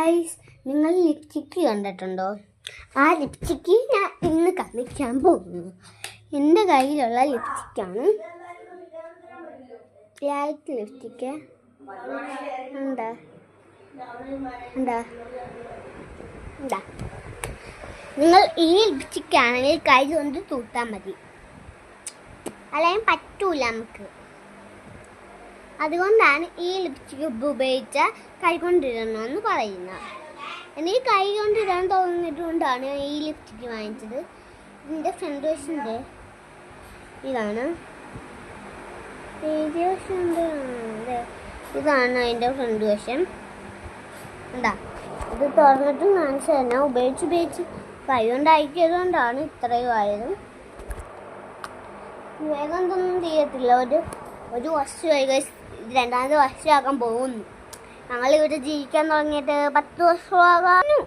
Guys, നിങ്ങൾ lipstick കണ്ടിട്ടുണ്ടോ? ആ ലിപ്സ്റ്റിക്ക് ഞാൻ ഇന്ന് കാണിക്കാൻ പോകുന്നു. എൻ്റെ കയ്യിലുള്ള ലിപ്സ്റ്റിക്കാണ്. ലൈറ്റ് ലിപ്സ്റ്റിക്ക് എന്താ എന്താ എന്താ നിങ്ങൾ ഈ ലിപ്സ്റ്റിക്കാണെങ്കിൽ കൈ കൊണ്ട് തൂത്താൽ മതി, അല്ലെങ്കിൽ പറ്റൂല നമുക്ക്. അതുകൊണ്ടാണ് ഈ ലിപ്സ്റ്റിക്ക് ഉപയോഗിച്ച കൈ കൊണ്ടിടണമെന്ന് പറയുന്നത്. എനിക്ക് കൈ കൊണ്ടിടാൻ തോന്നിയിട്ടുകൊണ്ടാണ് ഈ ലിപ്സ്റ്റിക്ക് വാങ്ങിച്ചത്. ഇതിൻ്റെ ഫ്രണ്ട് വശൻ്റെ ഇതാണ്, ഇതാണ് അതിൻ്റെ ഫ്രണ്ട് വശം. എന്താ ഇത് തുറന്നിട്ടും കാണിച്ചു തന്നെ. ഉപയോഗിച്ച് കൈ കൊണ്ടാക്കിയതുകൊണ്ടാണ് ഇത്രയും ആയത്. വേഗം ഒന്നും ചെയ്യത്തില്ല. ഒരു വർഷമായി, രണ്ടാമത്തെ വർഷമാക്കാൻ പോകുന്നു. ഞങ്ങളിവിടെ ജീവിക്കാൻ തുടങ്ങിയിട്ട് 10 വർഷമാകാനും